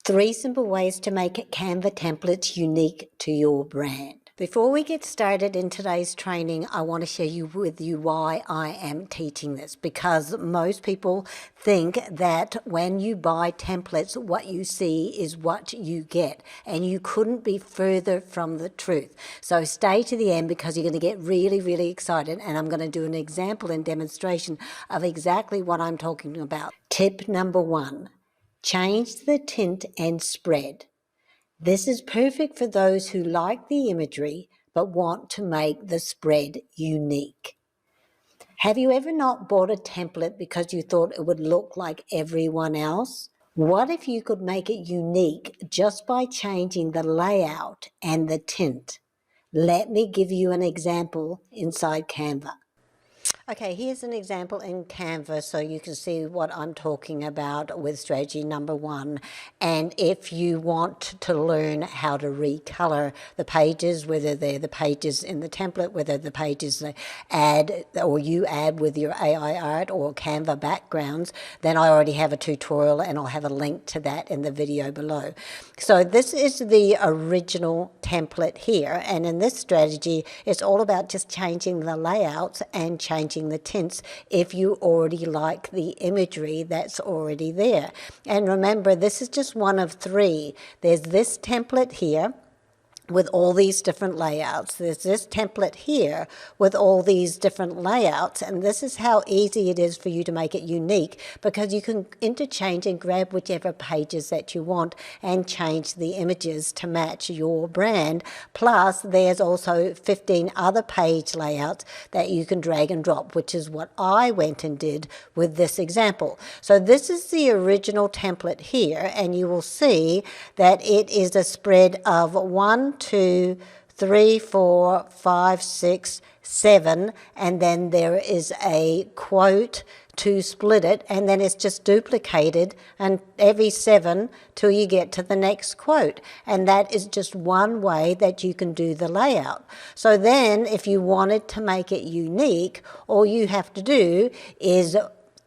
3 simple ways to make Canva templates unique to your brand. Before we get started in today's training, I want to share with you why I am teaching this, because most people think that when you buy templates, what you see is what you get, and you couldn't be further from the truth. So stay to the end because you're going to get really, really excited, and I'm going to do an example and demonstration of exactly what I'm talking about. Tip number 1. Change the tint and spread. This is perfect for those who like the imagery but want to make the spread unique. Have you ever not bought a template because you thought it would look like everyone else? What if you could make it unique just by changing the layout and the tint? Let me give you an example inside Canva. Okay, here's an example in Canva so you can see what I'm talking about with strategy number 1. And if you want to learn how to recolor the pages, whether they're the pages in the template, whether the pages they add or you add with your AI art or Canva backgrounds, then I already have a tutorial and I'll have a link to that in the video below. So this is the original template here, and in this strategy it's all about just changing the layouts and changing the tints if you already like the imagery that's already there. And remember, this is just one of 3. There's this template here with all these different layouts. There's this template here with all these different layouts, and this is how easy it is for you to make it unique, because you can interchange and grab whichever pages that you want and change the images to match your brand. Plus there's also 15 other page layouts that you can drag and drop, which is what I went and did with this example. So this is the original template here, and you will see that it is a spread of 1, 2, 3, 4, 5, 6, 7, and then there is a quote to split it, and then it's just duplicated and every 7 till you get to the next quote. And that is just one way that you can do the layout. So then if you wanted to make it unique, all you have to do is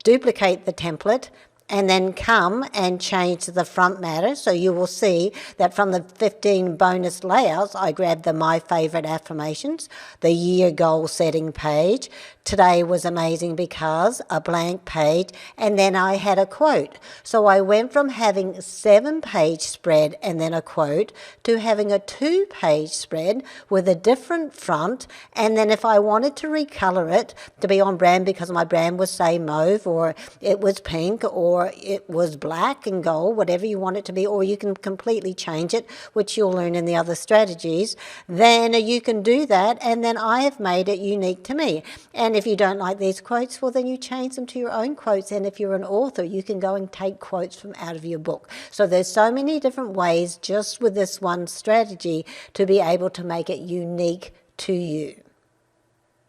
duplicate the template and then come and change the front matter. So you will see that from the 15 bonus layouts, I grabbed the My Favorite Affirmations, the Year Goal Setting page. Today was amazing because a blank page, and then I had a quote. So I went from having 7-page spread and then a quote to having a 2-page spread with a different front. And then if I wanted to recolor it to be on brand because my brand was, say, mauve, or it was pink, or it was black and gold, whatever you want it to be, or you can completely change it, which you'll learn in the other strategies, then you can do that, and then I have made it unique to me. And if you don't like these quotes, well, then you change them to your own quotes. And if you're an author, you can go and take quotes from out of your book. So there's so many different ways just with this one strategy to be able to make it unique to you.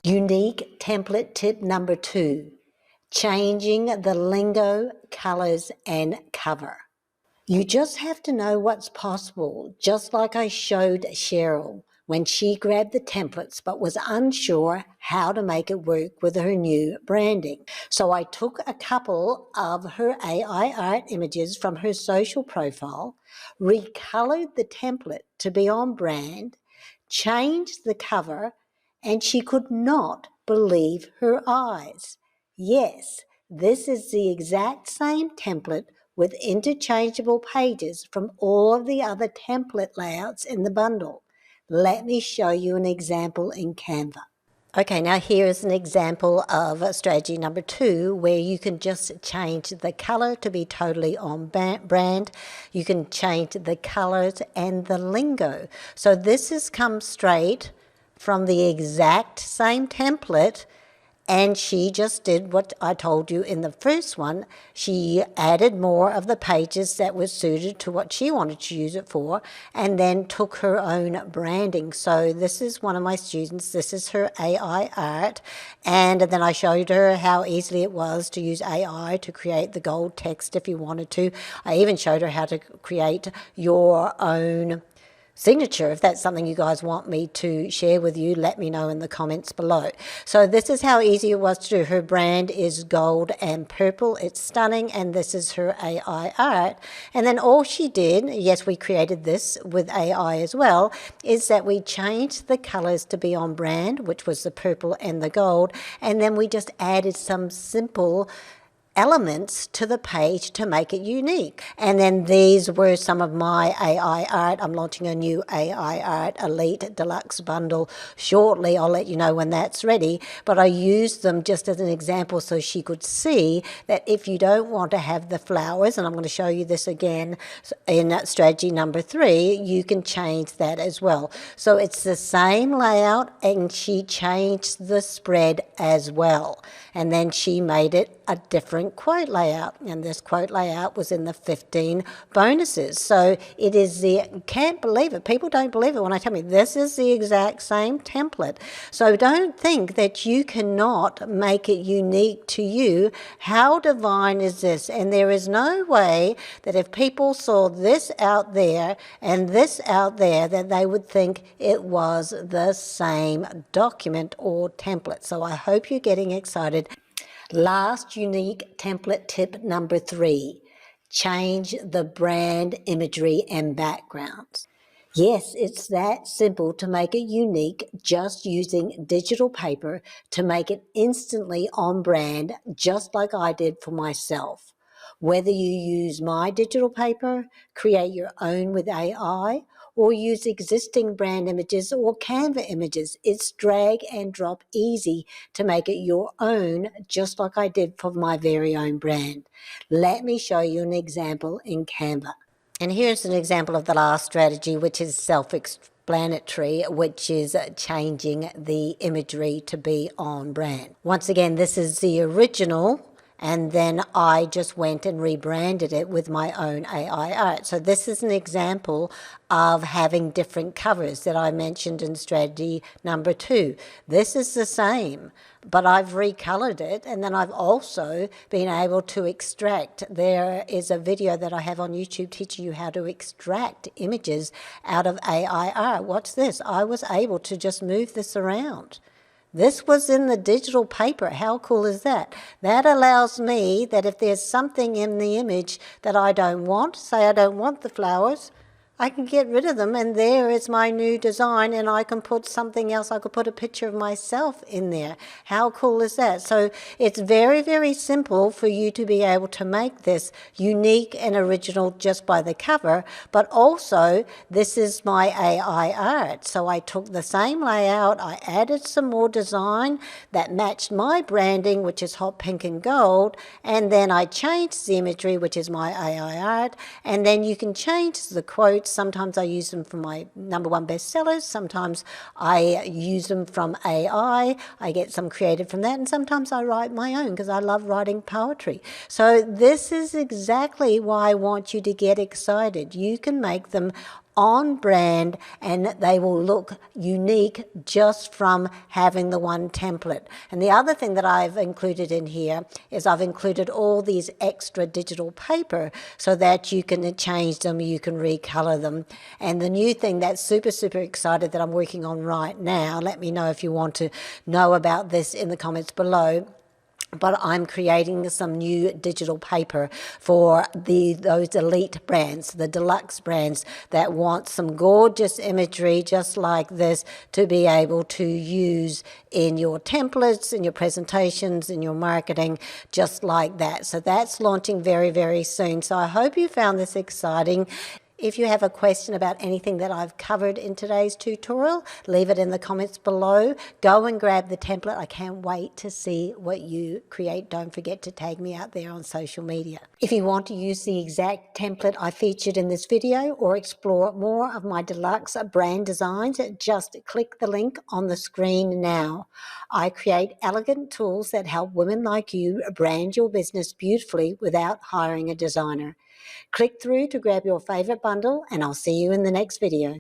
Unique template tip number 2. Changing the lingo, colors, and cover. You just have to know what's possible, just like I showed Cheryl when she grabbed the templates but was unsure how to make it work with her new branding. So I took a couple of her AI art images from her social profile, recolored the template to be on brand, changed the cover, and she could not believe her eyes. Yes, this is the exact same template with interchangeable pages from all of the other template layouts in the bundle. Let me show you an example in Canva. Okay, now here is an example of strategy number 2 where you can just change the color to be totally on brand. You can change the colors and the lingo. So this has come straight from the exact same template, and she just did what I told you in the first one. She added more of the pages that were suited to what she wanted to use it for, and then took her own branding. So this is one of my students. This is her AI art. And then I showed her how easily it was to use AI to create the gold text if you wanted to. I even showed her how to create your own signature. If that's something you guys want me to share with you, let me know in the comments below. So this is how easy it was to do. Her brand is gold and purple. It's stunning, and this is her AI art. And then all she did, yes, we created this with AI as well, is that we changed the colors to be on brand, which was the purple and the gold, and then we just added some simple elements to the page to make it unique. And then these were some of my AI art. I'm launching a new AI art Elite Deluxe bundle shortly. I'll let you know when that's ready. But I used them just as an example so she could see that if you don't want to have the flowers, and I'm going to show you this again in strategy number 3, you can change that as well. So it's the same layout, and she changed the spread as well. And then she made it a different quote layout, and this quote layout was in the 15 bonuses. So it is can't believe it. People don't believe it when I tell me this is the exact same template. So don't think that you cannot make it unique to you. How divine is this? And there is no way that if people saw this out there and this out there, that they would think it was the same document or template. So I hope you're getting excited. Last unique template tip number 3, change the brand imagery and backgrounds. Yes, it's that simple to make it unique, just using digital paper to make it instantly on brand, just like I did for myself. Whether you use my digital paper, create your own with AI, or use existing brand images or Canva images, it's drag and drop easy to make it your own, just like I did for my very own brand. Let me show you an example in Canva. And here's an example of the last strategy, which is self-explanatory, which is changing the imagery to be on brand. Once again, this is the original, and then I just went and rebranded it with my own AI art. So this is an example of having different covers that I mentioned in strategy number 2. This is the same, but I've recolored it, and then I've also been able to extract. There is a video that I have on YouTube teaching you how to extract images out of AI art. Watch this. I was able to just move this around. This was in the digital paper. How cool is that? That allows me that if there's something in the image that I don't want, say I don't want the flowers, I can get rid of them, and there is my new design, and I can put something else. I could put a picture of myself in there. How cool is that? So it's very, very simple for you to be able to make this unique and original just by the cover, but also this is my AI art. So I took the same layout, I added some more design that matched my branding, which is hot pink and gold, and then I changed the imagery, which is my AI art, and then you can change the quotes. Sometimes I use them from my #1 bestsellers. Sometimes I use them from AI. I get some creative from that. And sometimes I write my own because I love writing poetry. So this is exactly why I want you to get excited. You can make them on brand, and they will look unique just from having the one template. And the other thing that I've included in here is I've included all these extra digital paper so that you can change them, you can recolor them. And the new thing that's super, super excited that I'm working on right now, let me know if you want to know about this in the comments below, but I'm creating some new digital paper for those elite brands, the deluxe brands that want some gorgeous imagery just like this to be able to use in your templates, in your presentations, in your marketing, just like that. So that's launching very, very soon. So I hope you found this exciting. If you have a question about anything that I've covered in today's tutorial, leave it in the comments below. Go and grab the template. I can't wait to see what you create. Don't forget to tag me out there on social media. If you want to use the exact template I featured in this video or explore more of my deluxe brand designs, just click the link on the screen now. I create elegant tools that help women like you brand your business beautifully without hiring a designer. Click through to grab your favorite bundle, and I'll see you in the next video.